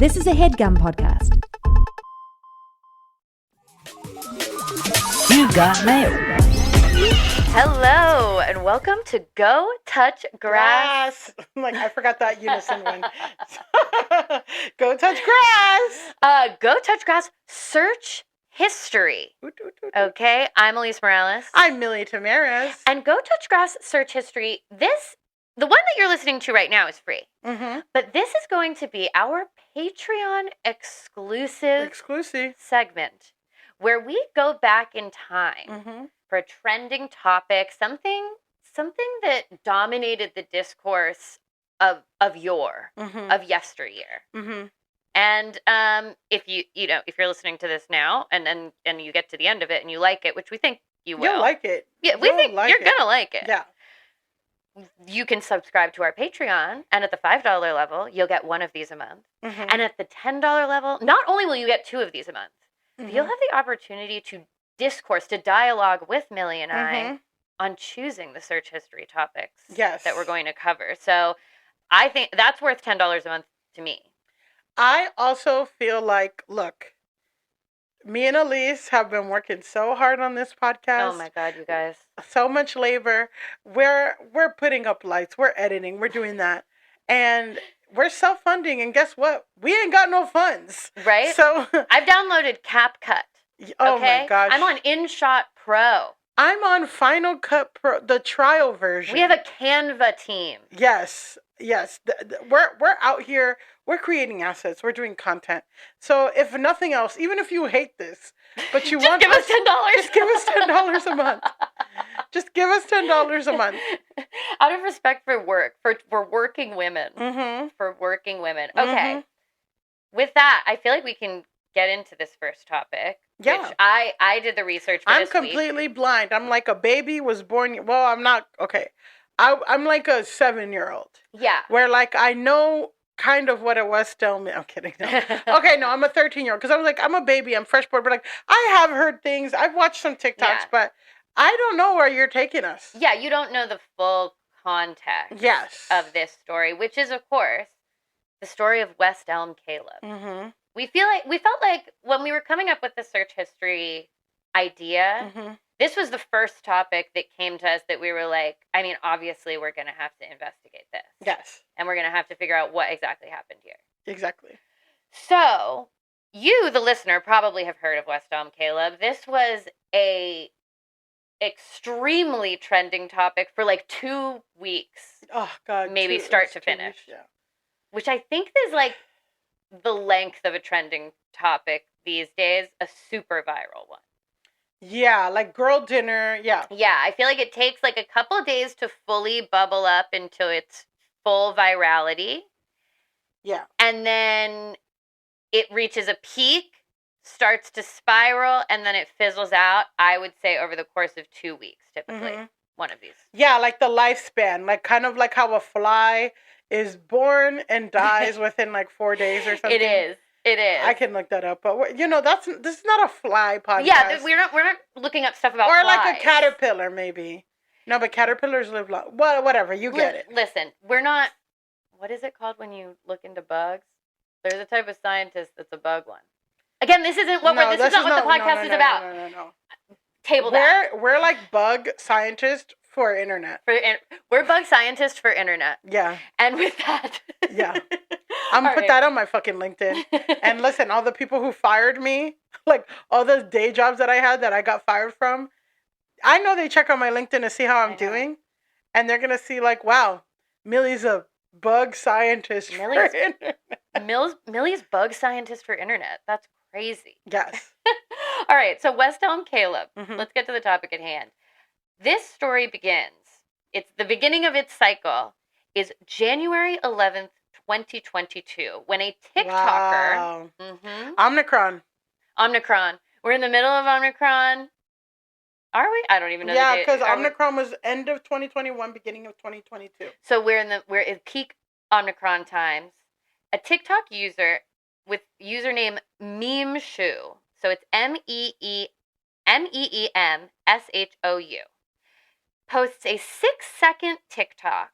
This is a HeadGum podcast. You got mail. Hello, and welcome to Go Touch Grass. I forgot that unison one. Go touch grass. Go Touch Grass search history. Okay, I'm Elise Morales. I'm Millie Tamaris. And Go Touch Grass search history, the one that you're listening to right now is free. Mm-hmm. But this is going to be our Patreon exclusive segment where we go back in time for a trending topic, something that dominated the discourse of yesteryear. Mm-hmm. And if you're listening to this now and you get to the end of it and you like it, which we think you will. You'll like it. Yeah, we think you're gonna like it. Yeah. You can subscribe to our Patreon, and at the $5 level, you'll get one of these a month. Mm-hmm. And at the $10 level, not only will you get two of these a month, but you'll have the opportunity to dialogue with Millie and I on choosing the search history topics that we're going to cover. So I think that's worth $10 a month to me. I also feel like, look, me and Elise have been working so hard on this podcast. Oh my God, you guys. So much labor. We're putting up lights. We're editing. We're doing that. And we're self-funding. And guess what? We ain't got no funds. Right? So I've downloaded CapCut. Oh okay? my gosh. I'm on InShot Pro. I'm on Final Cut Pro, the trial version. We have a Canva team. Yes. We're out here. We're creating assets. We're doing content. So if nothing else, even if you hate this, but you want give us $10. Just give us $10 a month. Just give us $10 a month. Out of respect for work, for working women. Mm-hmm. For working women. Okay. With that, I feel like we can get into this first topic. Yeah. Which I did the research for I'm this completely blind. I'm like a baby was born. Well, I'm not. Okay. I'm like a 7-year-old. Yeah. Where like I know kind of what it was. Tell me. I'm kidding. No. Okay, no, I'm a 13-year-old because I was like, I'm a baby. I'm fresh born. But like, I have heard things. I've watched some TikToks, but I don't know where you're taking us. Yeah, you don't know the full context of this story, which is, of course, the story of West Elm Caleb. Mm-hmm. We felt like when we were coming up with the search history idea, this was the first topic that came to us that we were like, I mean, obviously we're going to have to investigate this. Yes. And we're going to have to figure out what exactly happened here. Exactly. So, you, the listener, probably have heard of West Elm Caleb. This was a extremely trending topic for like 2 weeks. Oh, God. Maybe start to finish. Yeah. Which I think is like the length of a trending topic these days, a super viral one. Yeah, like girl dinner, yeah. Yeah, I feel like it takes like a couple of days to fully bubble up into its full virality. Yeah. And then it reaches a peak, starts to spiral, and then it fizzles out, I would say, over the course of 2 weeks, typically. One of these. Yeah, like the lifespan, like kind of like how a fly is born and dies within like 4 days or something. It is. I can look that up, but this is not a fly podcast. Yeah, we're not looking up stuff about or flies. like a caterpillar, maybe. No, but caterpillars live long. Well, whatever, you get it. Listen, we're not. What is it called when you look into bugs? There's a type of scientist that's a bug one. Again, this isn't what this is not what the podcast is about. No. Table that. We're like bug scientists for internet. We're bug scientists for internet. Yeah. And with that. Yeah. I'm going to put that on my fucking LinkedIn. And listen, all the people who fired me, like all those day jobs that I had that I got fired from, I know they check on my LinkedIn to see how I'm doing. And they're going to see like, wow, Millie's a bug scientist for internet. Millie's bug scientist for internet. That's crazy. Yes. All right. So West Elm Caleb. Let's get to the topic at hand. This story begins. It's the beginning of its cycle is January 11th, 2022, when a TikToker... Omicron. We're in the middle of Omicron. Are we? I don't even know. Yeah, because Omicron was end of 2021, beginning of 2022. So we're in peak Omicron times. A TikTok user with username Memeshou. So it's MEEMSHOU. Posts a 6-second TikTok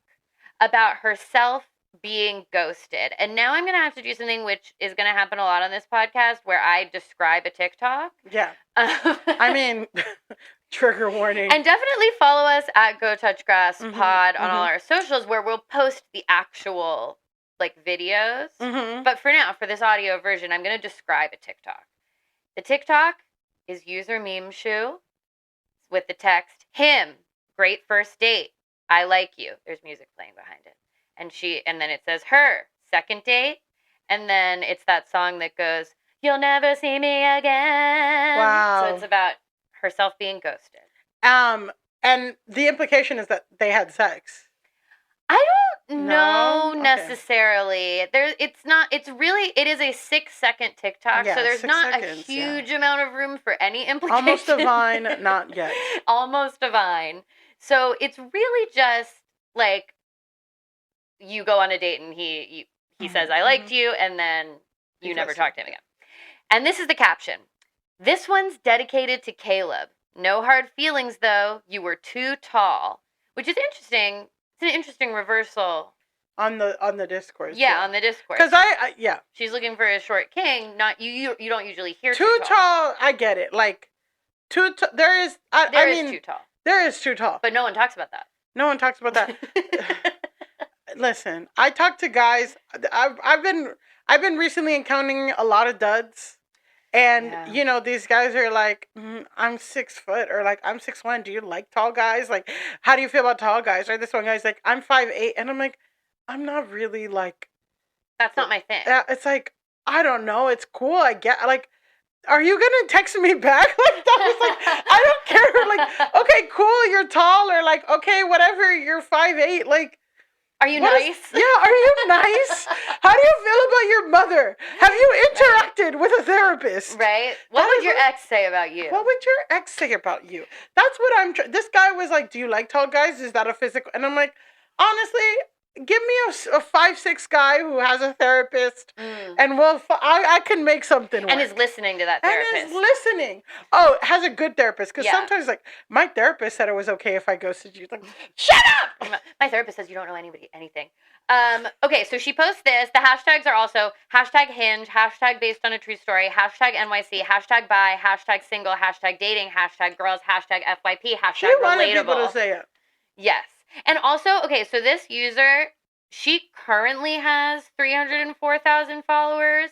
about herself being ghosted. And now I'm going to have to do something which is going to happen a lot on this podcast where I describe a TikTok. Yeah. I mean, trigger warning. And definitely follow us at Go Touch Grass Pod on all our socials where we'll post the actual videos. But for now, for this audio version, I'm going to describe a TikTok. The TikTok is user meme shoe with the text, him, great first date, I like you. There's music playing behind it. And then it says her, second date. And then it's that song that goes, you'll never see me again. Wow. So it's about herself being ghosted. And the implication is that they had sex. I don't know necessarily. It is a 6-second TikTok, so there's not a huge amount of room for any implication. Almost a Vine, not yet. Almost a Vine. So it's really just like you go on a date and he says, I liked you, and then you never talk to him again. And this is the caption. This one's dedicated to Caleb. No hard feelings, though. You were too tall. Which is interesting. It's an interesting reversal. On the discourse. Yeah, on the discourse. Because yeah. She's looking for a short king. Not you don't usually hear too tall. I get it. Like, too tall. There is too tall. There is too tall. But no one talks about that. No one talks about that. Listen, I talk to guys. I've been recently encountering a lot of duds. And, these guys are like, I'm 6 foot, or like, I'm 6'1". Do you like tall guys? Like, how do you feel about tall guys? Or this one guy's like, I'm 5'8". And I'm like, I'm not really like. That's not my thing. It's like, I don't know. It's cool. I get, like, are you going to text me back? Like, that was like, I don't care. Like, okay, cool. You're tall. Or like, okay, whatever. You're 5'8". Like. Are you nice? Are you nice? How do you feel about your mother? Have you interacted with a therapist? Right. What would your ex say about you? What would your ex say about you? That's what I'm this guy was like, do you like tall guys? Is that a physical? And I'm like, honestly, give me a 5'6" guy who has a therapist, and I can make something work. And is listening to that therapist. And is listening. Oh, has a good therapist. Because sometimes, like, my therapist said it was okay if I ghosted you. Like, shut up! My therapist says you don't know anything. Okay, so she posts this. The hashtags are also #Hinge, #based on a true story, #NYC, #bi, #single, #dating, #girls, #FYP, #relatable. She wanted people to say it. Yes. And also, okay, so this user, she currently has 304,000 followers,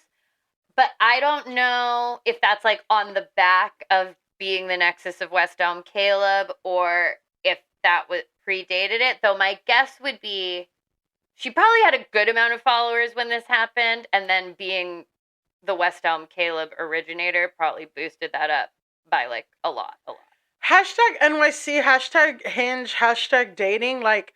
but I don't know if that's like on the back of being the nexus of West Elm Caleb or if that predated it, though my guess would be she probably had a good amount of followers when this happened, and then being the West Elm Caleb originator probably boosted that up by like a lot. #NYC, #Hinge, #dating, like,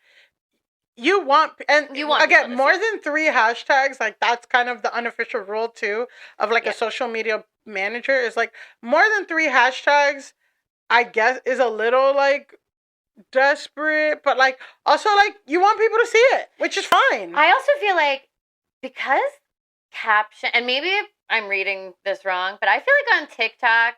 you want again, more than 3 hashtags, like, that's kind of the unofficial rule, too, of, like, a social media manager, is, like, more than 3 hashtags, I guess, is a little, like, desperate, but, like, also, like, you want people to see it, which is fine. I also feel like, because caption, and maybe I'm reading this wrong, but I feel like on TikTok,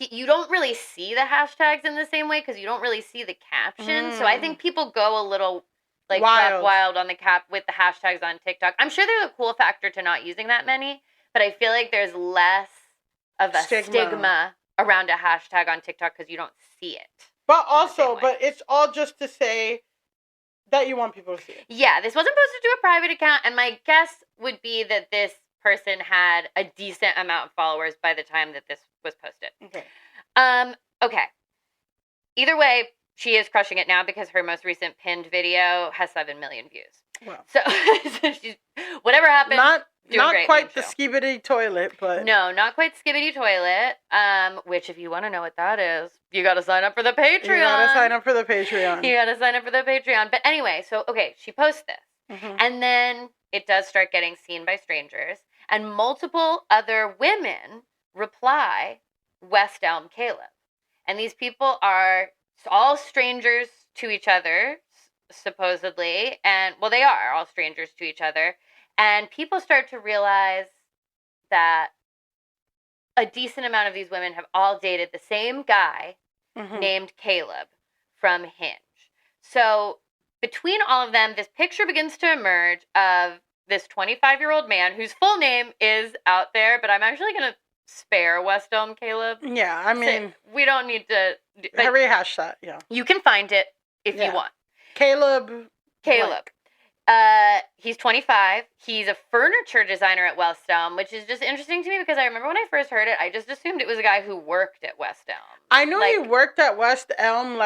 you don't really see the hashtags in the same way because you don't really see the caption. So I think people go a little like wild on with the hashtags on TikTok. I'm sure there's a cool factor to not using that many, but I feel like there's less of a stigma around a hashtag on TikTok because you don't see it. But also, it's all just to say that you want people to see it. Yeah, this wasn't posted to a private account, and my guess would be that this person had a decent amount of followers by the time that this was posted. Okay. Okay. Either way, she is crushing it now because her most recent pinned video has 7 million views. Wow. So she's, whatever happened, not great quite the Skibidi toilet, but no, not quite Skibidi toilet. Which, if you want to know what that is, you got to sign up for the Patreon. You got to sign up for the Patreon. But anyway, so okay, she posts this, and then it does start getting seen by strangers, and multiple other women reply, West Elm Caleb. And these people are all strangers to each other, supposedly. And, well, they are all strangers to each other. And people start to realize that a decent amount of these women have all dated the same guy named Caleb from Hinge. So between all of them, this picture begins to emerge of this 25-year-old man whose full name is out there, but I'm actually going to spare West Elm Caleb. Yeah, I mean... we don't need to... rehash that, yeah. You can find it if you want. Caleb. He's 25. He's a furniture designer at West Elm, which is just interesting to me because I remember when I first heard it, I just assumed it was a guy who worked at West Elm. I know he worked at West Elm,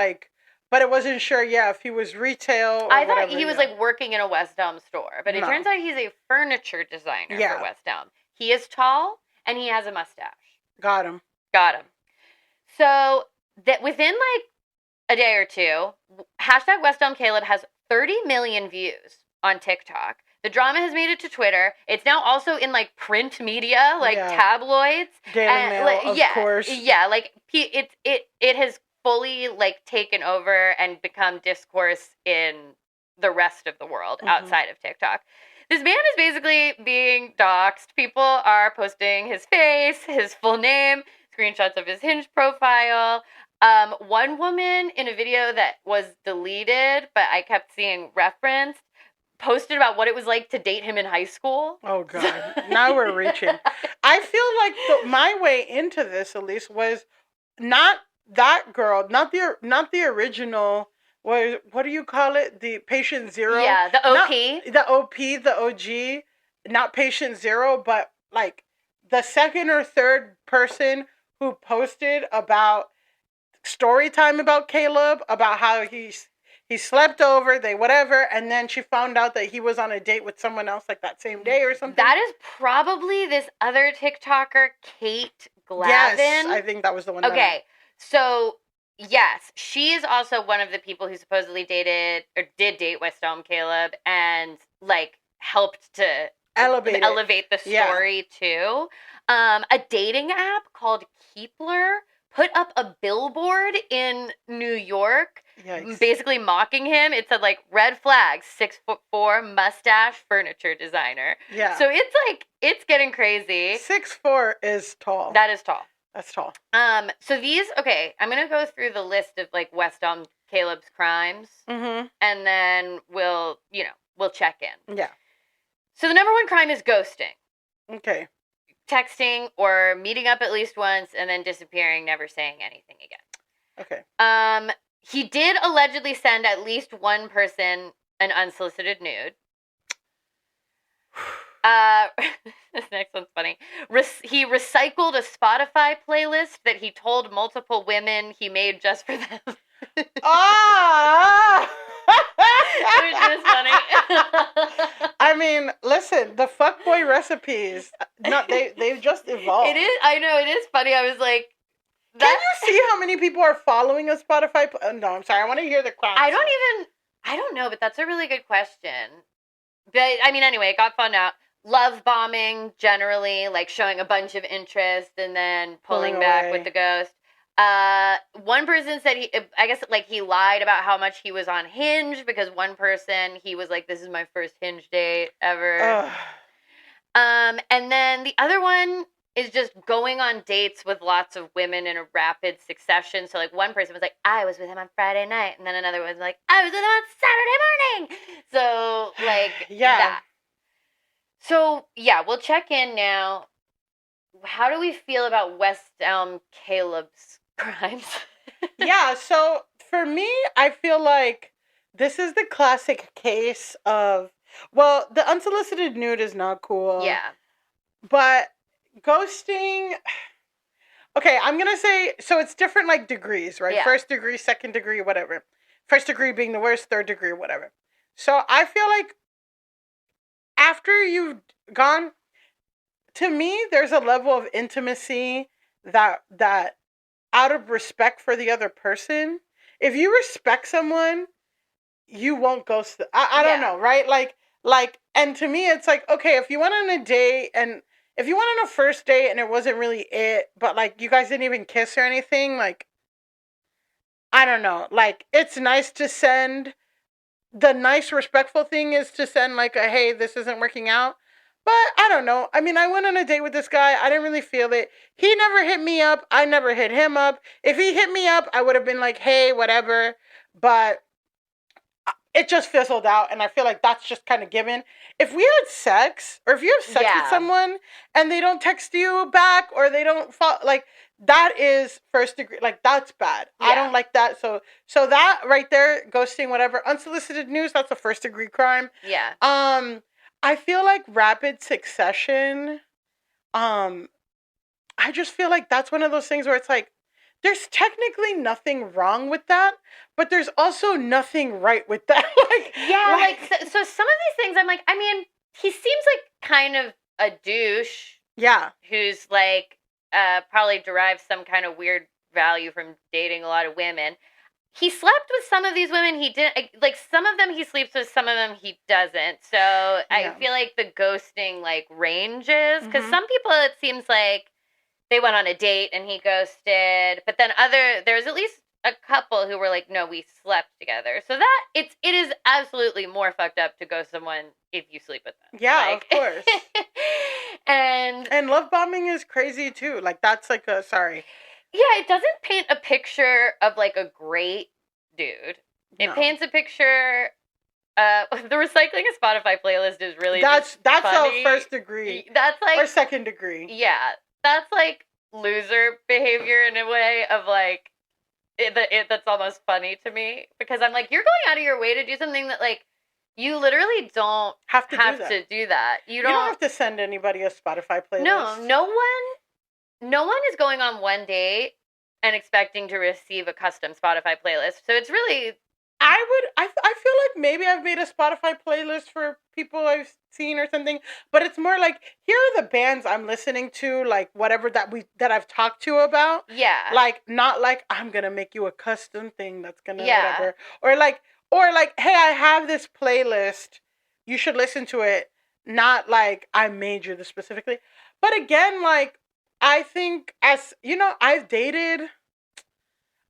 but I wasn't sure, if he was retail or I thought he was, working in a West Elm store, but it turns out he's a furniture designer for West Elm. He is tall, and he has a mustache. Got him. So, that within, a day or two, hashtag West Elm Caleb has 30 million views on TikTok. The drama has made it to Twitter. It's now also in print media, tabloids. Daily Mail, of course. Yeah, it has fully taken over and become discourse in the rest of the world outside of TikTok. This man is basically being doxxed. People are posting his face, his full name, screenshots of his Hinge profile. One woman in a video that was deleted, but I kept seeing referenced, posted about what it was like to date him in high school. Oh, God. Now we're reaching. I feel like my way into this, at least, was not that girl, not the original, what do you call it? The Patient Zero? Yeah, the OP. The OG, not Patient Zero, but, the second or third person who posted about story time about Caleb, about how he slept over, whatever, and then she found out that he was on a date with someone else that same day or something. That is probably this other TikToker, Kate Glavin. Yes, I think that was the one. Okay, so yes, she is also one of the people who supposedly dated or did date West Elm Caleb and helped to elevate the story too. A dating app called Keepler put up a billboard in New York, basically mocking him. It said red flag, 6'4", mustache, furniture designer. Yeah. So it's getting crazy. 6'4" is tall. That is tall. That's tall. So these, I'm gonna go through the list of West Elm Caleb's crimes, and then we'll check in. Yeah. So the number one crime is ghosting. Okay. Texting or meeting up at least once and then disappearing, never saying anything again. Okay. He did allegedly send at least one person an unsolicited nude. This next one's funny. He recycled a Spotify playlist that he told multiple women he made just for them. Ah! Which is funny. I mean, listen, the fuckboy recipes, they've just evolved. It is, I know, it is funny. I was like, can you see how many people are following a Spotify? No, I'm sorry. I want to hear the crowd. I don't know, but that's a really good question. But, I mean, anyway, it got found out. Love bombing, generally, showing a bunch of interest and then pulling back with the ghost. One person said he lied about how much he was on Hinge because one person, he was like, this is my first Hinge date ever. And then the other one is just going on dates with lots of women in a rapid succession. So one person was like, I was with him on Friday night. And then another one was like, I was with him on Saturday morning. So that. So we'll check in now. How do we feel about West Elm Caleb's crimes? Yeah, so for me, I feel like this is the classic case of, well, the unsolicited nude is not cool. Yeah. But ghosting, okay, I'm going to say, so it's different degrees, right? Yeah. First degree, second degree, whatever. First degree being the worst, third degree, whatever. So I feel like after you've gone, to me, there's a level of intimacy that out of respect for the other person, if you respect someone, you won't ghost them. I don't know, right? And to me, it's okay, if you went on a date and if you went on a first date and it wasn't really it, but you guys didn't even kiss or anything, I don't know, it's nice to send. The nice, respectful thing is to send a, hey, this isn't working out. But I don't know. I mean, I went on a date with this guy. I didn't really feel it. He never hit me up. I never hit him up. If he hit me up, I would have been like, hey, whatever. But it just fizzled out, and I feel like that's just kind of given. If we had sex, or if you have sex with someone and they don't text you back, or they don't like, that is first degree. Like, that's bad. Yeah. I don't like that. So that right there, ghosting, whatever, unsolicited news, that's a first degree crime. Yeah. I feel like rapid succession. I just feel like that's one of those things where it's like, there's technically nothing wrong with that, but there's also nothing right with that. So some of these things, I'm like, I mean, he seems like kind of a douche. Yeah. Who's like, probably derives some kind of weird value from dating a lot of women. He slept with some of these women. He didn't, like, some of them he sleeps with, some of them he doesn't. So I feel like the ghosting, like, ranges. Because some people, it seems like they went on a date and he ghosted. But then there's at least a couple who were like, no, we slept together. So that, it is absolutely more fucked up to ghost someone if you sleep with them. Yeah, like, of course. And love bombing is crazy, too. Like, that's like a, sorry. Yeah, it doesn't paint a picture of, like, a great dude. It paints a picture... the recycling a Spotify playlist is really that's funny. A first degree. That's, like... Or second degree. Yeah. That's, like, loser behavior in a way of, like... That's almost funny to me. Because I'm like, you're going out of your way to do something that, like... You literally don't have to do that. You don't have to send anybody a Spotify playlist. No one is going on one date and expecting to receive a custom Spotify playlist. So it's really... I feel like maybe I've made a Spotify playlist for people I've seen or something, but it's more like, here are the bands I'm listening to, like, whatever that I've talked to about. Yeah. Like, not like, I'm going to make you a custom thing that's going to whatever. Or like, hey, I have this playlist. You should listen to it. Not like, I made you this specifically. But again, like, I think, as, you know, I've dated...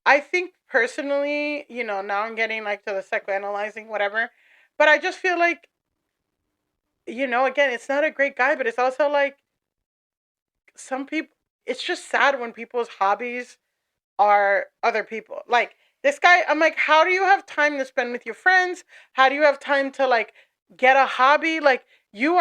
I think personally, you know, now I'm getting like to the psychoanalyzing, whatever. But I just feel like, you know, again, it's not a great guy, but it's also like some people, it's just sad when people's hobbies are other people. Like this guy, I'm like, how do you have time to spend with your friends? How do you have time to like get a hobby? Like you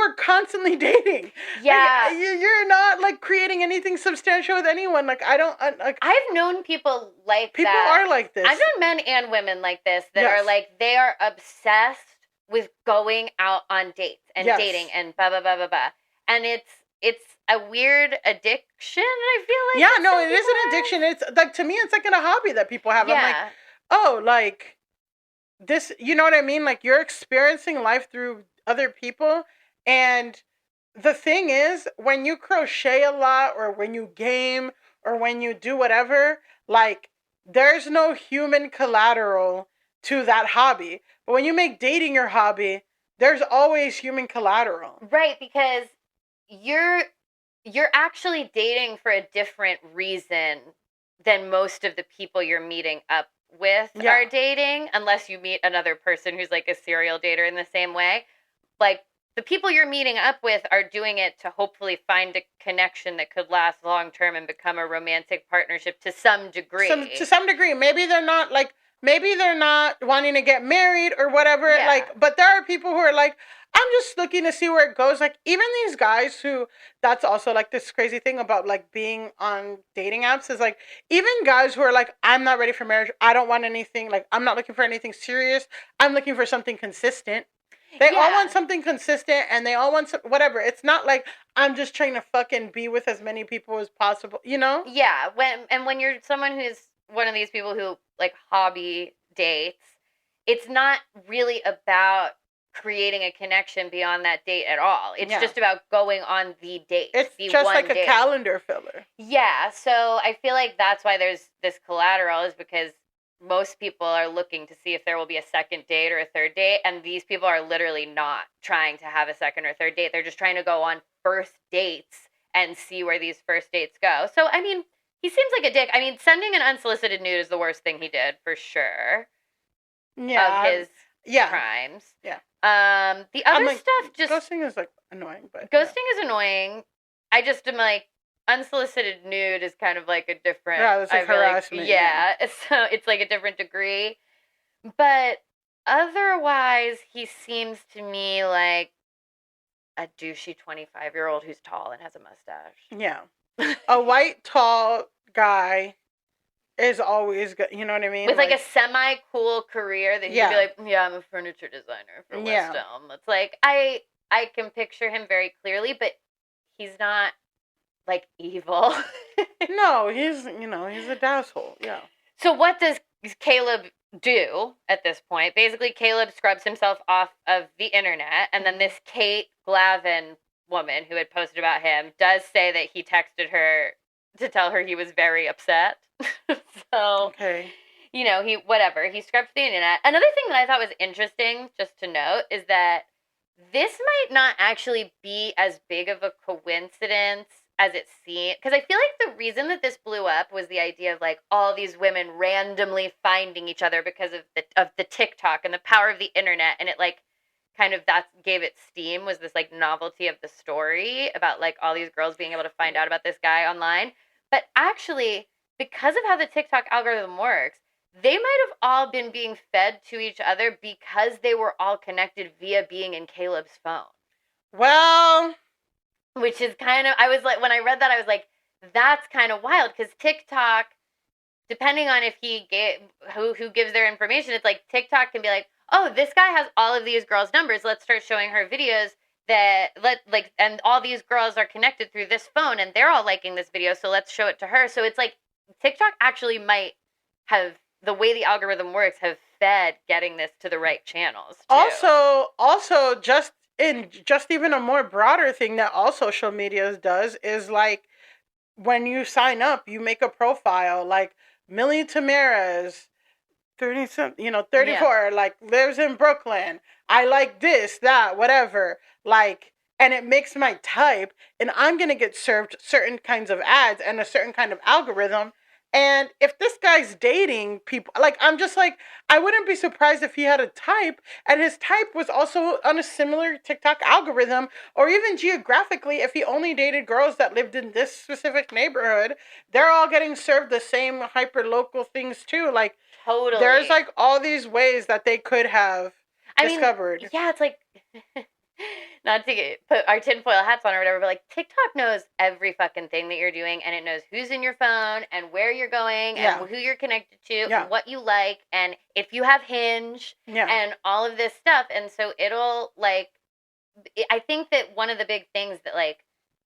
are constantly dating. Yeah. Like, you're not, like, creating anything substantial with anyone. Like, I don't... like, I've known people like people that. People are like this. I've known men and women like this that are, like, they are obsessed with going out on dates and dating and blah, blah, blah, blah, blah. And it's a weird addiction, I feel like. Yeah, no, it is an addiction. It's, like, to me, it's, like, a hobby that people have. Yeah. I'm like, oh, like, this... You know what I mean? Like, you're experiencing life through other people... And the thing is, when you crochet a lot or when you game or when you do whatever, like, there's no human collateral to that hobby. But when you make dating your hobby, there's always human collateral. Right, because you're actually dating for a different reason than most of the people you're meeting up with are dating, unless you meet another person who's like a serial dater in the same way. Like, the people you're meeting up with are doing it to hopefully find a connection that could last long term and become a romantic partnership to some degree. To some degree. Maybe they're not wanting to get married or whatever. Yeah. Like, but there are people who are like, I'm just looking to see where it goes. Like, even these guys who, that's also like this crazy thing about like being on dating apps is like, even guys who are like, I'm not ready for marriage. I don't want anything. Like, I'm not looking for anything serious. I'm looking for something consistent. They all want something consistent, and they all want whatever. It's not like I'm just trying to fucking be with as many people as possible, you know? Yeah, when you're someone who's one of these people who, like, hobby dates, it's not really about creating a connection beyond that date at all. It's just about going on the date. It's just like a calendar filler. Yeah, so I feel like that's why there's this collateral, is because most people are looking to see if there will be a second date or a third date, and these people are literally not trying to have a second or third date. They're just trying to go on first dates and see where these first dates go. So, I mean, he seems like a dick. I mean, sending an unsolicited nude is the worst thing he did, for sure. Yeah. Of his crimes. Yeah. The other stuff just... Ghosting is, like, annoying, but... Ghosting is annoying. I just am, like, unsolicited nude is kind of like a different... Yeah, it's like harassment. Like, so it's like a different degree. But otherwise, he seems to me like a douchey 25-year-old who's tall and has a mustache. Yeah. A white, tall guy is always good. You know what I mean? With like a semi-cool career that he can be like, yeah, I'm a furniture designer for West Elm. It's like, I can picture him very clearly, but he's not like evil. No, he's a asshole. Yeah. So what does Caleb do at this point? Basically, Caleb scrubs himself off of the internet, and then this Kate Glavin woman who had posted about him does say that he texted her to tell her he was very upset. So, okay. He scrubbed the internet. Another thing that I thought was interesting, just to note, is that this might not actually be as big of a coincidence as it seemed. Because I feel like the reason that this blew up was the idea of like all these women randomly finding each other because of the TikTok and the power of the internet, and it like kind of that gave it steam, was this like novelty of the story about like all these girls being able to find out about this guy online. But actually, because of how the TikTok algorithm works, they might have all been being fed to each other because they were all connected via being in Caleb's phone. Well, which is kind of, I was like, when I read that, I was like, that's kind of wild, because TikTok, depending on if he who gives their information, it's like TikTok can be like, oh, this guy has all of these girls' numbers. Let's start showing her videos and all these girls are connected through this phone, and they're all liking this video, so let's show it to her. So it's like TikTok actually might have, the way the algorithm works, have fed getting this to the right channels too. Also, just even a more broader thing that all social media does is like when you sign up, you make a profile. Like Millie Tamaras, 34, like lives in Brooklyn. I like this, that, whatever. Like, and it makes my type, and I'm gonna get served certain kinds of ads and a certain kind of algorithm. And if this guy's dating people, like, I'm just like, I wouldn't be surprised if he had a type, and his type was also on a similar TikTok algorithm, or even geographically, if he only dated girls that lived in this specific neighborhood, they're all getting served the same hyper-local things too. Like, totally. There's, like, all these ways that they could have discovered. Yeah, it's like... not to put our tinfoil hats on or whatever, but like TikTok knows every fucking thing that you're doing, and it knows who's in your phone and where you're going and who you're connected to and what you like, and if you have Hinge and all of this stuff. And so it'll like, I think that one of the big things that like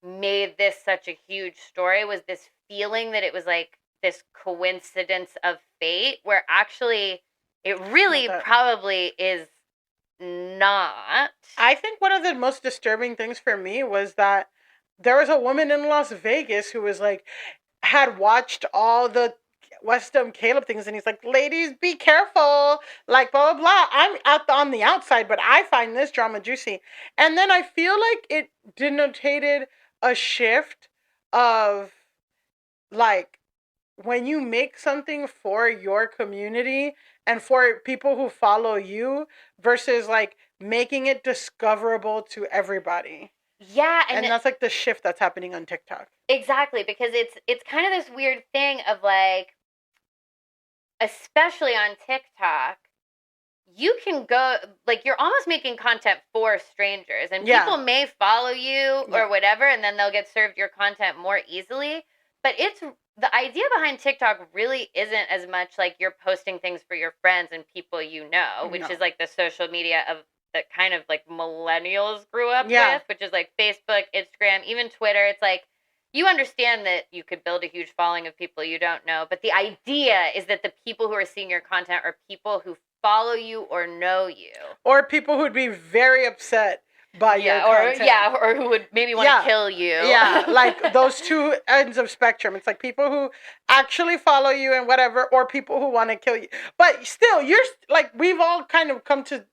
made this such a huge story was this feeling that it was like this coincidence of fate, where actually it really probably is not. I think one of the most disturbing things for me was that there was a woman in Las Vegas who was like, had watched all the West Elm Caleb things, and he's like, ladies, be careful, like, blah, blah, blah. I'm on the outside, but I find this drama juicy. And then I feel like it denotated a shift of, like, when you make something for your community and for people who follow you versus like making it discoverable to everybody. Yeah, and that's like the shift that's happening on TikTok. Exactly, because it's kind of this weird thing of like, especially on TikTok, you can go, like, you're almost making content for strangers, and people may follow you or whatever, and then they'll get served your content more easily. But the idea behind TikTok really isn't as much like you're posting things for your friends and people you know, which is like the social media of that kind of like millennials grew up with, which is like Facebook, Instagram, even Twitter. It's like, you understand that you could build a huge following of people you don't know, but the idea is that the people who are seeing your content are people who follow you or know you. Or people who'd be very upset by your content. Or who would maybe want to kill you. Yeah, like those two ends of spectrum. It's like people who actually follow you and whatever, or people who want to kill you. But still, you're like, we've all kind of come to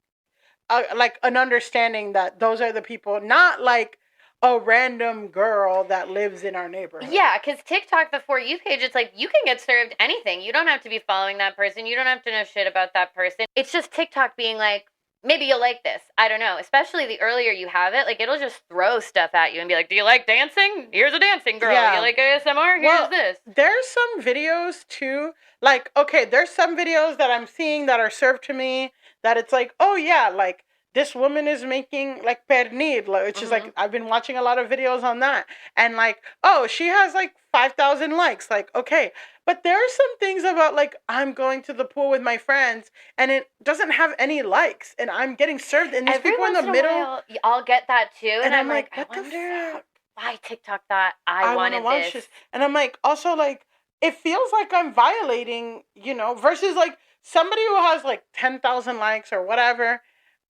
like an understanding that those are the people, not like a random girl that lives in our neighborhood. Yeah, because TikTok, the For You page, it's like you can get served anything. You don't have to be following that person. You don't have to know shit about that person. It's just TikTok being like, maybe you'll like this. I don't know. Especially the earlier you have it, like, it'll just throw stuff at you and be like, do you like dancing? Here's a dancing girl. Yeah. You like ASMR? Here's this. There's some videos, too. Like, okay, there's some videos that I'm seeing that are served to me that it's like, oh, yeah, like, this woman is making, like, pernil, which is, like, I've been watching a lot of videos on that. And, like, oh, she has, like, 5,000 likes. Like, okay. But there are some things about, like, I'm going to the pool with my friends, and it doesn't have any likes, and I'm getting served, and these people in the middle. While, I'll get that, too, and I'm like, I wonder why TikTok thought I wanted this. And I'm like, also, like, it feels like I'm violating, versus, like, somebody who has, like, 10,000 likes or whatever,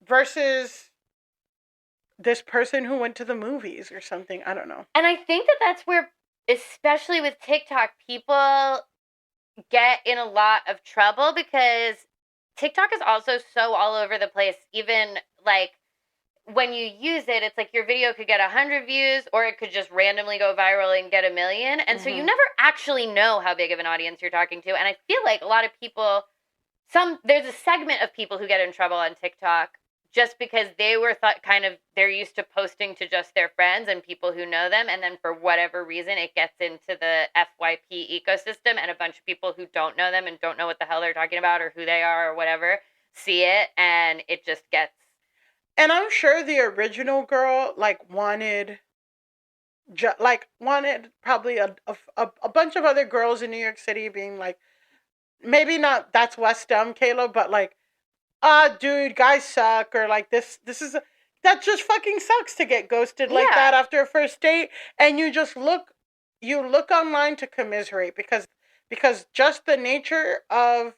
versus this person who went to the movies or something. I don't know. And I think that that's where, especially with TikTok, people get in a lot of trouble because TikTok is also so all over the place. Even, like, when you use it, it's like your video could get 100 views or it could just randomly go viral and get 1 million. And so you never actually know how big of an audience you're talking to. And I feel like a lot of people, there's a segment of people who get in trouble on TikTok just because they were they're used to posting to just their friends and people who know them. And then for whatever reason, it gets into the FYP ecosystem and a bunch of people who don't know them and don't know what the hell they're talking about or who they are or whatever see it. And it just gets. And I'm sure the original girl, like, wanted probably a bunch of other girls in New York City being like, maybe not that's West Dumb, Kayla, but like, dude, guys suck, or like this is that just fucking sucks to get ghosted like that after a first date, and you look online to commiserate because just the nature of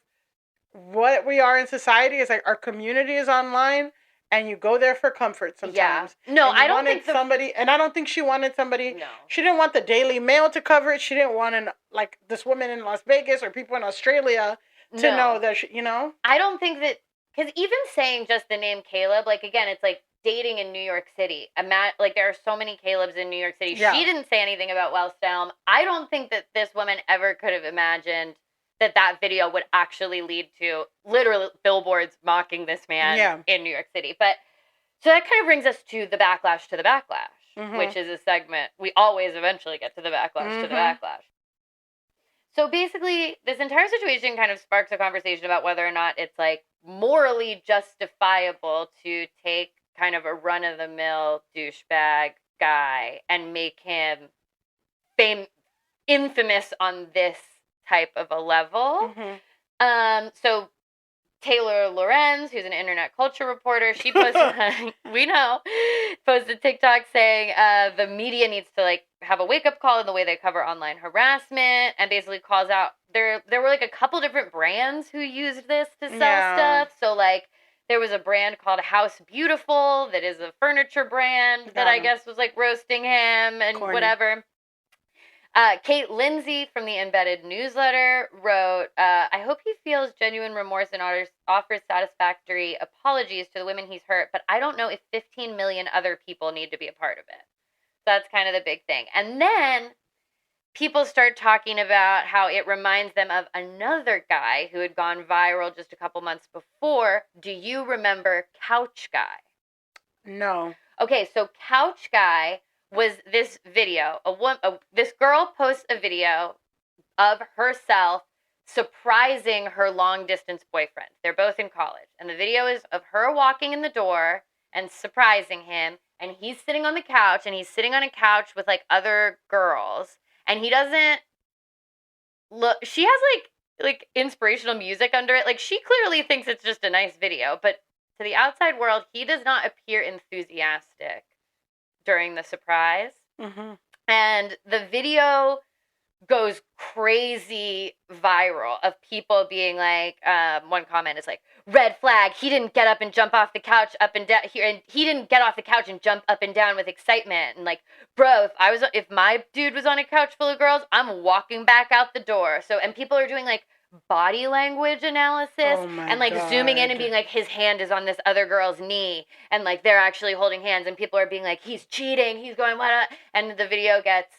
what we are in society is like our community is online. And you go there for comfort sometimes. Yeah. No, I don't think somebody, and I don't think she wanted somebody. No. She didn't want the Daily Mail to cover it. She didn't want this woman in Las Vegas or people in Australia to know that I don't think that, because even saying just the name Caleb, like, again, it's like dating in New York City. Like, there are so many Calebs in New York City. Yeah. She didn't say anything about West Elm. I don't think that this woman ever could have imagined that video would actually lead to literally billboards mocking this man in New York City. But so that kind of brings us to the backlash to the backlash, which is a segment. We always eventually get to the backlash to the backlash. So basically, this entire situation kind of sparks a conversation about whether or not it's, like, morally justifiable to take kind of a run-of-the-mill douchebag guy and make him infamous on this type of a level. So Taylor Lorenz, who's an internet culture reporter, she posted, posted TikTok saying the media needs to, like, have a wake-up call in the way they cover online harassment, and basically calls out, there were, like, a couple different brands who used this to sell stuff. So, like, there was a brand called House Beautiful that is a furniture brand that I guess was, like, roasting him and whatever. Kate Lindsay from the Embedded newsletter wrote, I hope he feels genuine remorse and offers satisfactory apologies to the women he's hurt, but I don't know if 15 million other people need to be a part of it. So that's kind of the big thing. And then people start talking about how it reminds them of another guy who had gone viral just a couple months before. Do you remember Couch Guy? No. Okay, so Couch Guy was this video. This girl posts a video of herself surprising her long-distance boyfriend. They're both in college. And the video is of her walking in the door and surprising him. And he's sitting on the couch, and he's sitting on a couch with, like, other girls. And he doesn't look... She has, like inspirational music under it. Like, she clearly thinks it's just a nice video. But to the outside world, he does not appear enthusiastic during the surprise. And the video goes crazy viral of people being like, one comment is like, red flag, he didn't get up and jump off the couch up and down here, and he didn't get off the couch and jump up and down with excitement, and like, bro, if my dude was on a couch full of girls, I'm walking back out the door. So, and people are doing like body language analysis and like zooming in and being like, his hand is on this other girl's knee, and like they're actually holding hands, and people are being like, he's cheating, he's going what, and the video gets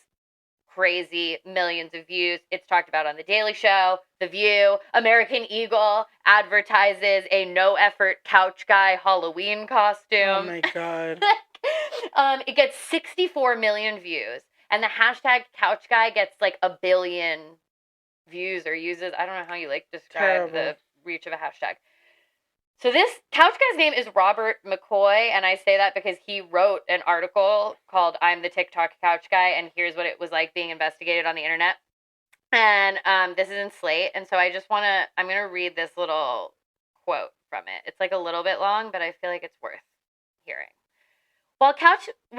crazy millions of views. It's talked about on The Daily Show, The View. American Eagle advertises a no-effort couch guy Halloween costume. Oh, my God. It gets 64 million views. And the hashtag couch guy gets like 1 billion views or uses. I don't know how you like describe the reach of a hashtag. So this couch guy's name is Robert McCoy, and I say that because he wrote an article called I'm the TikTok Couch Guy, and here's what it was like being investigated on the internet. And this is in Slate, and so I'm going to read this little quote from it. It's like a little bit long, but I feel like it's worth hearing. While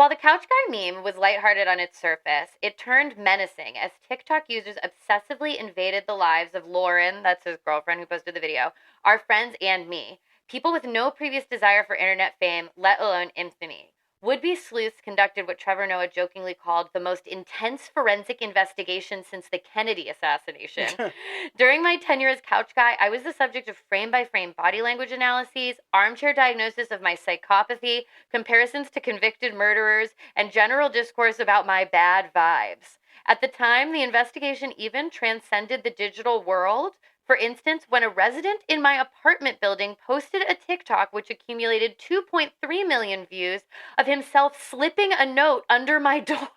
the couch guy meme was lighthearted on its surface, it turned menacing as TikTok users obsessively invaded the lives of Lauren, that's his girlfriend who posted the video, our friends, and me. People with no previous desire for internet fame, let alone infamy. Would-be sleuths conducted what Trevor Noah jokingly called the most intense forensic investigation since the Kennedy assassination. During my tenure as couch guy, I was the subject of frame-by-frame body language analyses, armchair diagnosis of my psychopathy, comparisons to convicted murderers, and general discourse about my bad vibes. At the time, the investigation even transcended the digital world. For instance, when a resident in my apartment building posted a TikTok which accumulated 2.3 million views of himself slipping a note under my door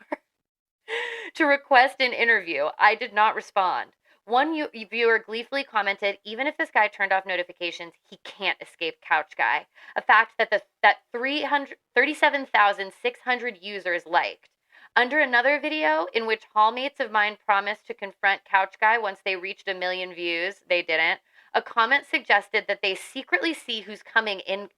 to request an interview, I did not respond. One viewer gleefully commented, even if this guy turned off notifications, he can't escape couch guy. A fact that 37,600 users liked. Under another video, in which hallmates of mine promised to confront Couch Guy once they reached 1 million views, they didn't, a comment suggested that they secretly see who's coming and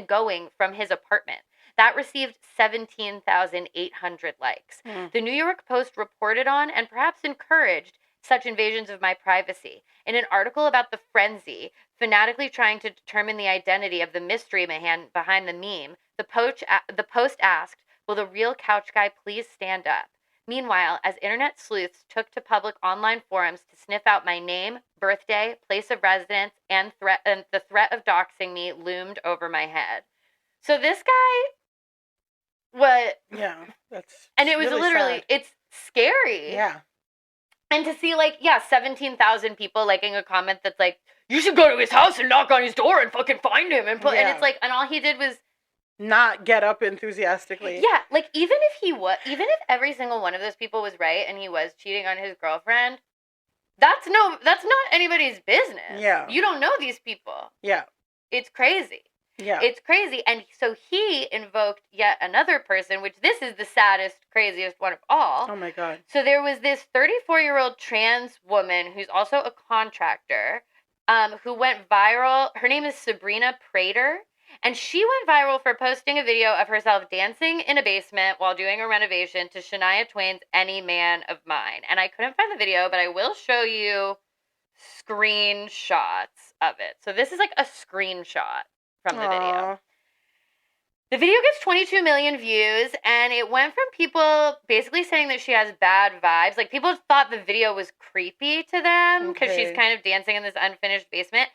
going from his apartment. That received 17,800 likes. The New York Post reported on and perhaps encouraged such invasions of my privacy. In an article about the frenzy, fanatically trying to determine the identity of the mystery man behind the meme, the Post asked, will the real couch guy please stand up? Meanwhile, as internet sleuths took to public online forums to sniff out my name, birthday, place of residence, and the threat of doxing me loomed over my head. So this guy, and it was really literally, sad. It's scary. Yeah. And to see 17,000 people liking a comment that's like, you should go to his house and knock on his door and fucking find him. And it's like, and all he did was not get up enthusiastically. Yeah, even if every single one of those people was right and he was cheating on his girlfriend, that's not anybody's business. Yeah. You don't know these people. Yeah. It's crazy. Yeah. It's crazy. And so he invoked yet another person, which this is the saddest, craziest one of all. Oh my God. So there was this 34-year-old trans woman who's also a contractor, who went viral. Her name is Sabrina Prater. And she went viral for posting a video of herself dancing in a basement while doing a renovation to Shania Twain's Any Man of Mine. And I couldn't find the video, but I will show you screenshots of it. So this is like a screenshot from the video. The video gets 22 million views, and it went from people basically saying that she has bad vibes. Like, people thought the video was creepy to them because she's kind of dancing in this unfinished basement.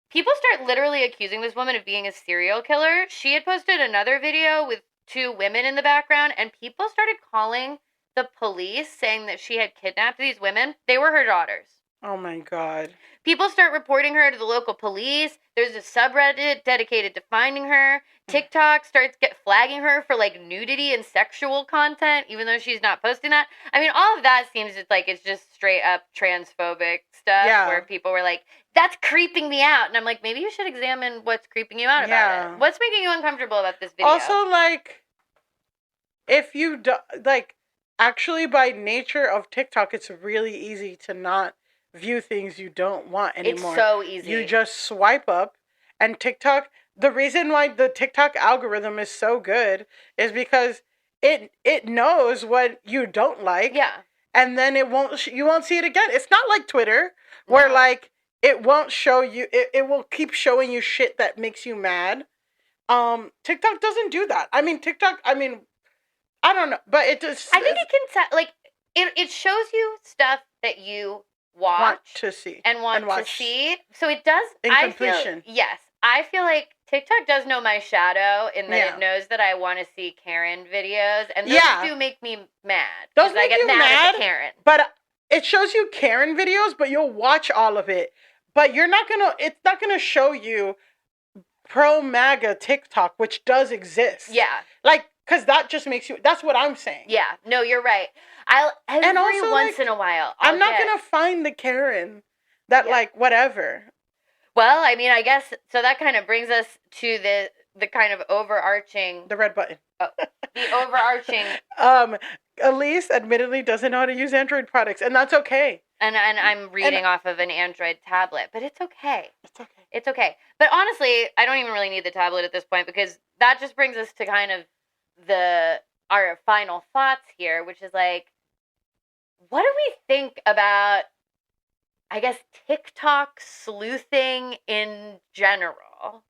People start literally accusing this woman of being a serial killer. She had posted another video with 2 women in the background, and people started calling the police saying that she had kidnapped these women. They were her daughters. Oh my God. People start reporting her to the local police. There's a subreddit dedicated to finding her. TikTok starts flagging her for nudity and sexual content, even though she's not posting that. I mean, all of that seems it's just straight up transphobic stuff where people were like, that's creeping me out. And I'm like, maybe you should examine what's creeping you out about it. What's making you uncomfortable about this video? Also, if you do, actually by nature of TikTok, it's really easy to not view things you don't want anymore. It's so easy. You just swipe up, and TikTok, the reason why the TikTok algorithm is so good is because it knows what you don't like. Yeah. And then you won't see it again. It's not like Twitter where it won't show you, it will keep showing you shit that makes you mad. TikTok doesn't do that. I mean, I don't know, but it just, I think it can it shows you stuff that you want to see and want to see. So it does. In completion. Yes. I feel like TikTok does know my shadow in that it knows that I want to see Karen videos, and those do make me mad. Those make I get you mad at the Karen. But it shows you Karen videos, but you'll watch all of it. But it's not gonna show you pro MAGA TikTok, which does exist. Yeah. Like, because that just makes you, that's what I'm saying. Yeah. No, you're right. Every once in a while, I'm not gonna find the Karen that like, whatever. Well, I mean, I guess, so that kind of brings us to the kind of overarching... The red button. Oh, the overarching... Elise admittedly doesn't know how to use Android products, and that's okay. And I'm reading off of an Android tablet, but it's okay. It's okay. It's okay. But honestly, I don't even really need the tablet at this point, because that just brings us to kind of our final thoughts here, which is like, what do we think about, I guess, TikTok sleuthing in general?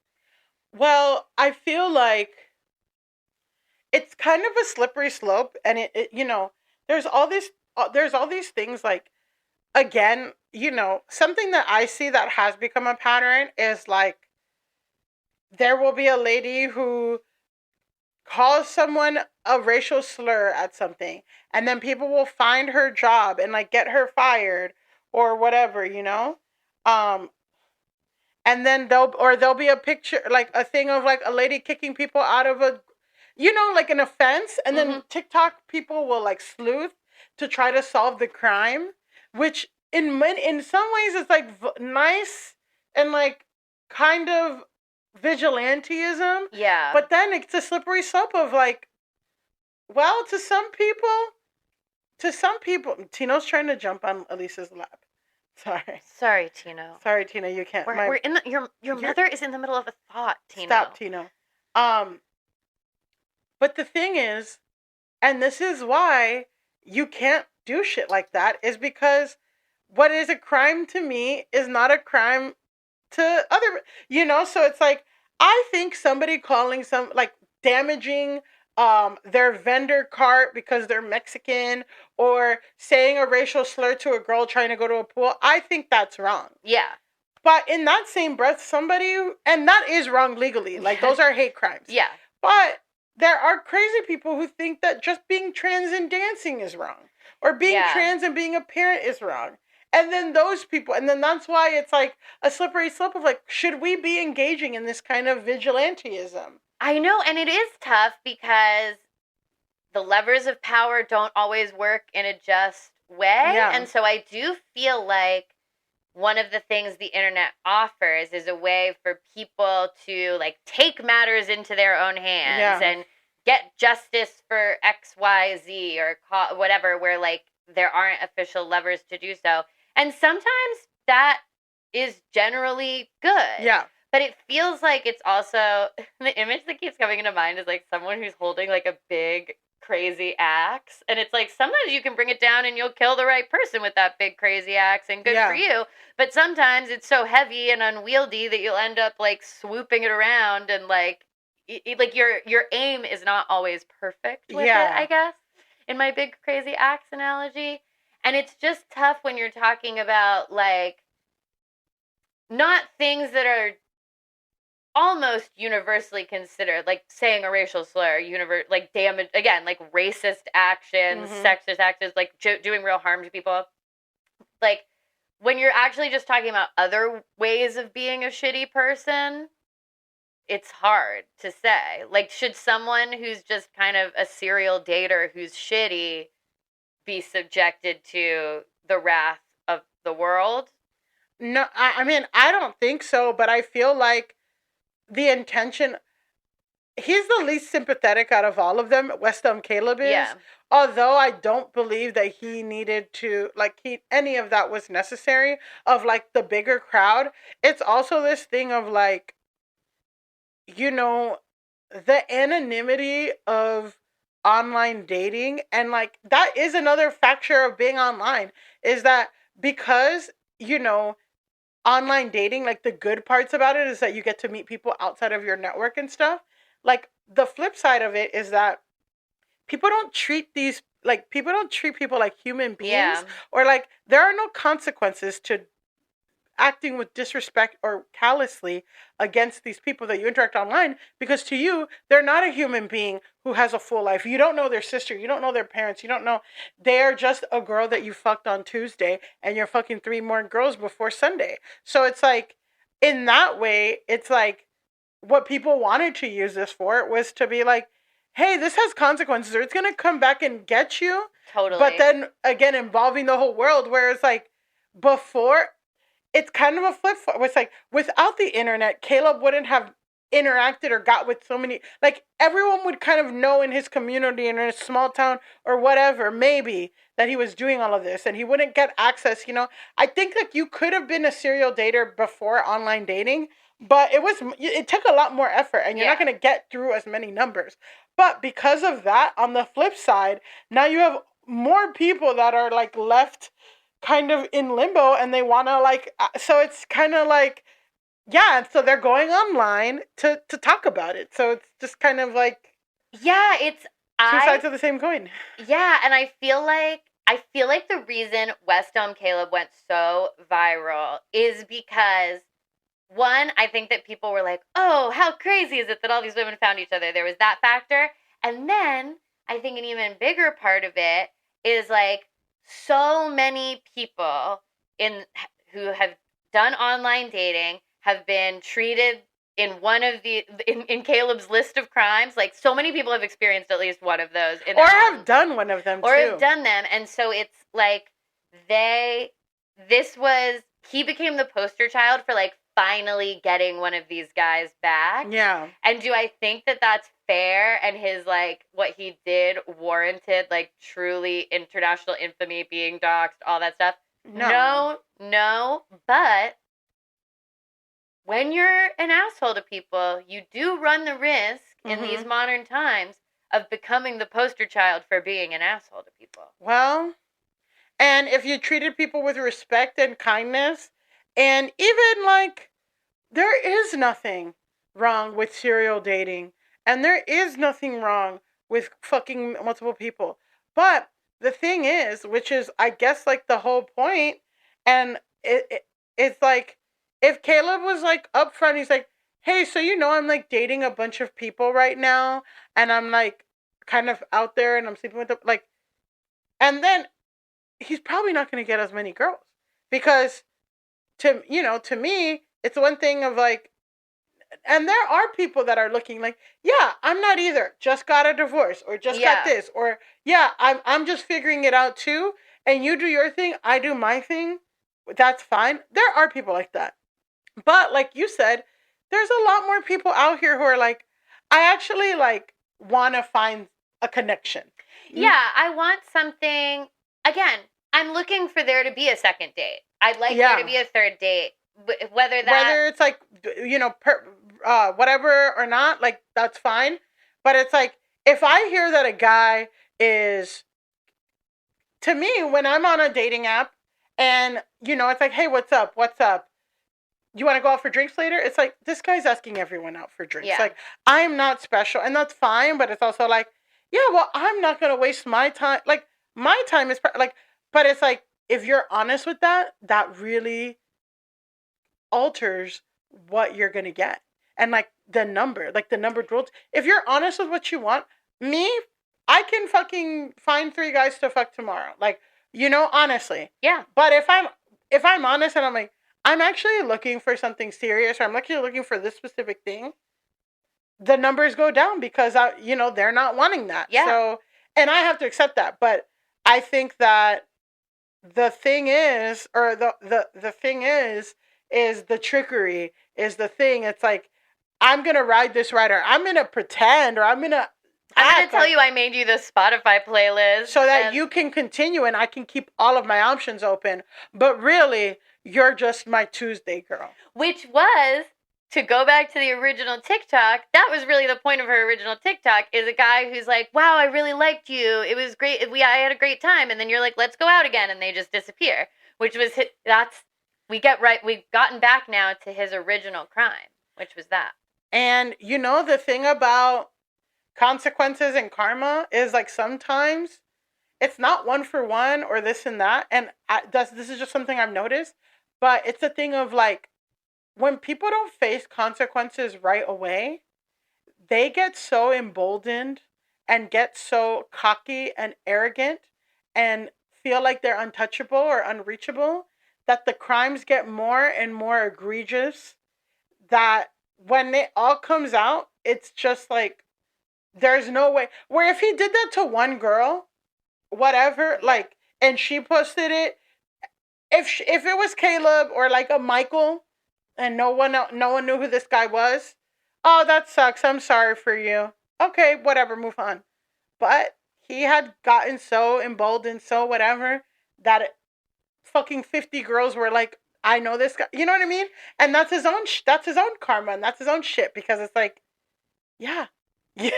Well, I feel like it's kind of a slippery slope, and it you know, there's all these things like, again, you know, something that I see that has become a pattern is like, there will be a lady who calls someone a racial slur at something, and then people will find her job and like get her fired or whatever, you know? And then there'll be a picture, like a thing of like a lady kicking people out of like an offense, and then TikTok people will like sleuth to try to solve the crime, which in some ways is like nice and like kind of vigilantism. Yeah. But then it's a slippery slope of like, well, to some people, Tino's trying to jump on Elisa's lap. Sorry, Tino. Sorry, Tino, you can't. We're in your mother is in the middle of a thought, Tino. Stop, Tino. But the thing is, and this is why you can't do shit like that, is because what is a crime to me is not a crime to other, so it's like, I think somebody calling damaging their vendor cart because they're Mexican, or saying a racial slur to a girl trying to go to a pool, I think that's wrong. Yeah. But in that same breath, and that is wrong legally, like those are hate crimes. Yeah. But there are crazy people who think that just being trans and dancing is wrong, or being trans and being a parent is wrong. And then that's why it's like a slippery slope of like, should we be engaging in this kind of vigilantism? I know, and it is tough because the levers of power don't always work in a just way. Yeah. And so I do feel like one of the things the internet offers is a way for people to like take matters into their own hands and get justice for XYZ or whatever, where like there aren't official levers to do so. And sometimes that is generally good. Yeah. But it feels like it's also, the image that keeps coming into mind is like someone who's holding like a big crazy axe, and it's like sometimes you can bring it down and you'll kill the right person with that big crazy axe, and good for you, but sometimes it's so heavy and unwieldy that you'll end up like swooping it around, and like like your aim is not always perfect with it, I guess, in my big crazy axe analogy. And it's just tough when you're talking about like not things that are almost universally considered, like saying a racial slur, like damage, again, like racist actions, sexist actions, like doing real harm to people. Like when you're actually just talking about other ways of being a shitty person, it's hard to say. Like, should someone who's just kind of a serial dater who's shitty be subjected to the wrath of the world? No, I mean, I don't think so, but I feel like the intention, he's the least sympathetic out of all of them. Westham Caleb is. Yeah. Although I don't believe that he needed to, any of that was necessary, of, like, the bigger crowd. It's also this thing of, like, the anonymity of online dating. And, like, that is another factor of being online, is that because, online dating, like, the good parts about it is that you get to meet people outside of your network and stuff. Like, the flip side of it is that people don't treat people like human beings, or like there are no consequences to acting with disrespect or callously against these people that you interact online, because to you, they're not a human being who has a full life. You don't know their sister. You don't know their parents. You don't know. They're just a girl that you fucked on Tuesday, and you're fucking 3 more girls before Sunday. So it's like, in that way, it's like, what people wanted to use this for was to be like, hey, this has consequences, or it's going to come back and get you. Totally. But then, again, involving the whole world, where it's like, before, it's kind of a flip. It's like, without the internet, Caleb wouldn't have interacted or got with so many, like, everyone would kind of know in his community and in a small town or whatever, maybe, that he was doing all of this, and he wouldn't get access, I think that you could have been a serial dater before online dating, but it took a lot more effort, and you're not going to get through as many numbers. But because of that, on the flip side, now you have more people that are, like, left kind of in limbo, and they want to, like, so it's kind of like, yeah, so they're going online to talk about it. So it's just kind of like, yeah, it's two sides of the same coin. Yeah, and I feel like the reason West Elm Caleb went so viral is because, one, I think that people were like, oh, how crazy is it that all these women found each other? There was that factor. And then I think an even bigger part of it is, like, so many people who have done online dating have been treated in one of in Caleb's list of crimes. Like, so many people have experienced at least one of those. Or have done one of them, or too. Or have done them. And so it's like he became the poster child for, like, finally getting one of these guys back. Yeah. And do I think that that's fair, and his, like, what he did warranted, like, truly international infamy, being doxxed, all that stuff? No, but when you're an asshole to people, you do run the risk in these modern times of becoming the poster child for being an asshole to people. Well, and if you treated people with respect and kindness, and even, like, there is nothing wrong with serial dating, and there is nothing wrong with fucking multiple people. But the thing is, which is, I guess, like, the whole point, and it's like, if Caleb was, like, upfront, he's like, hey, so I'm, like, dating a bunch of people right now, and I'm, like, kind of out there, and I'm sleeping with them, like, and then he's probably not going to get as many girls, because to me, it's one thing of, like, and there are people that are looking like, yeah, I'm not either, just got a divorce, or just got this, or, yeah, I'm just figuring it out too, and you do your thing, I do my thing, that's fine. There are people like that. But, like you said, there's a lot more people out here who are like, I actually, like, want to find a connection. Yeah, I want something, again, I'm looking for there to be a second date. I'd like there to be a third date. Whether it's, like, whatever or not, like, that's fine. But it's like, if I hear that a guy is, to me, when I'm on a dating app, and, it's like, hey, what's up? You want to go out for drinks later? It's like, this guy's asking everyone out for drinks. Yeah. Like, I'm not special, and that's fine, but it's also like, yeah, well, I'm not going to waste my time. Like, my time is, like, but it's like, if you're honest with that, that really alters what you're going to get. And, like, the number rules. If you're honest with what you want, I can fucking find 3 guys to fuck tomorrow. Like, honestly. Yeah. But if I'm honest and I'm like, I'm actually looking for something serious, or I'm actually looking for this specific thing, the numbers go down because, they're not wanting that. Yeah. So, and I have to accept that. But I think that the thing is, or the thing is the trickery is the thing. It's like, I'm going to ride this ride, or I'm going to pretend, or I'm going to tell you I made you the Spotify playlist. So that you can continue and I can keep all of my options open. But really, you're just my Tuesday girl. Which was, to go back to the original TikTok, that was really the point of her original TikTok, is a guy who's like, wow, I really liked you. It was great. I had a great time. And then you're like, let's go out again. And they just disappear. Which was, we've gotten back now to his original crime, which was that. And, the thing about consequences and karma is, like, sometimes it's not one for one or this and that. And this is just something I've noticed. But it's a thing of like, when people don't face consequences right away, they get so emboldened and get so cocky and arrogant and feel like they're untouchable or unreachable that the crimes get more and more egregious, that when it all comes out, it's just like, there's no way. Where if he did that to one girl, whatever, like, and she posted it, if it was Caleb or like a Michael, and no one knew who this guy was, oh, that sucks. I'm sorry for you. Okay, whatever, move on. But he had gotten so emboldened, so whatever, that fucking 50 girls were like, I know this guy. You know what I mean? And that's his own karma, and that's his own shit, because it's like, yeah. Yeah,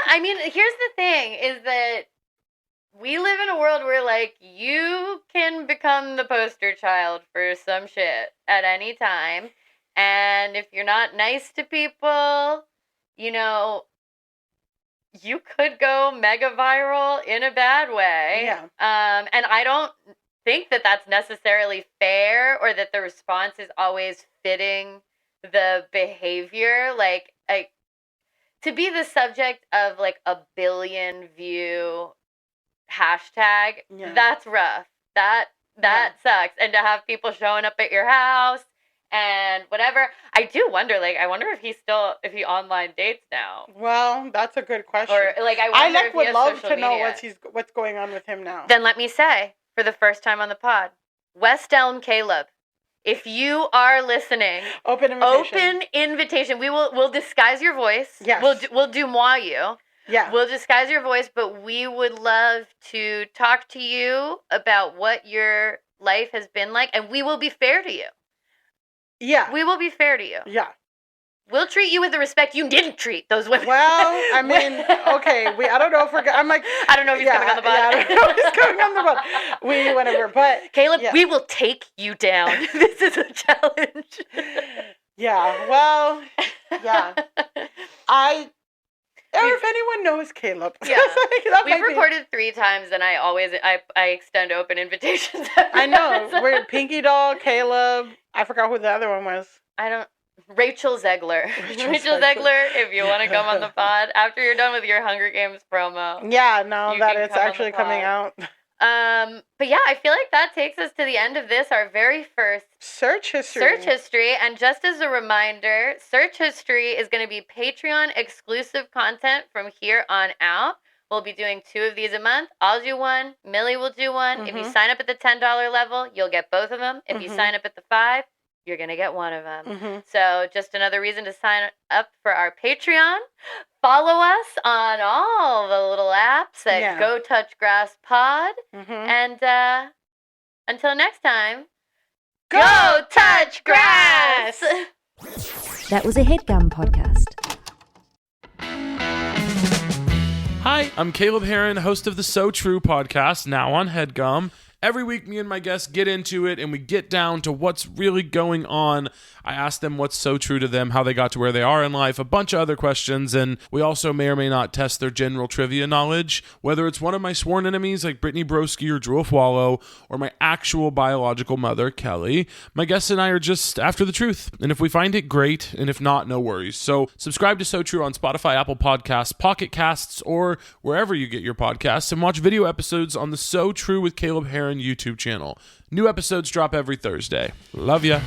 I mean, here's the thing, is that we live in a world where, like, you can become the poster child for some shit at any time. And if you're not nice to people, you know, you could go mega viral in a bad way. Yeah. And I don't think that that's necessarily fair, or that the response is always fitting the behavior. Like, to be the subject of, like, a billion view hashtag, that's rough. That sucks. And to have people showing up at your house and whatever, I do wonder, like, I wonder if he online dates now. Well, that's a good question. Or, like, I would love to know what's going on with him now. Then let me say, for the first time on the pod, West Elm Caleb, if you are listening, open invitation. We'll disguise your voice. Yes. We'll do moi you. Yeah. We'll disguise your voice, but we would love to talk to you about what your life has been like, and we will be fair to you. Yeah. We will be fair to you. Yeah. We'll treat you with the respect you didn't treat those women. Well, I mean, okay, I don't know if I'm like, I don't know if he's coming on the pod. Yeah, I don't know if he's coming on the pod. Whatever, but Caleb, we will take you down. This is a challenge. Yeah, well, yeah. If anyone knows Caleb. Yeah. We've recorded 3 times, and I extend open invitations. I know. We're Pinky Doll, Caleb. I forgot who the other one was. Rachel Zegler. Rachel Zegler, if you want to come on the pod after you're done with your Hunger Games promo. Yeah, now that it's actually coming out. But yeah, I feel like that takes us to the end of this, our very first Search History. And just as a reminder, Search History is going to be Patreon exclusive content from here on out. We'll be doing 2 of these a month. I'll do one. Millie will do one. Mm-hmm. If you sign up at the $10 level, you'll get both of them. If you sign up at the $5, you're going to get one of them. Mm-hmm. So just another reason to sign up for our Patreon. Follow us on all the little apps at Go Touch Grass Pod. Mm-hmm. And until next time, go touch grass! That was a HeadGum podcast. Hi, I'm Caleb Heron, host of the So True podcast, now on HeadGum. Every week, me and my guests get into it, and we get down to what's really going on. I ask them what's so true to them, how they got to where they are in life, a bunch of other questions, and we also may or may not test their general trivia knowledge, whether it's one of my sworn enemies like Brittany Broski or Drew Afwalo, or my actual biological mother, Kelly. My guests and I are just after the truth, and if we find it, great, and if not, no worries. So subscribe to So True on Spotify, Apple Podcasts, Pocket Casts, or wherever you get your podcasts, and watch video episodes on the So True with Caleb Heron YouTube channel. New episodes drop every Thursday. Love ya.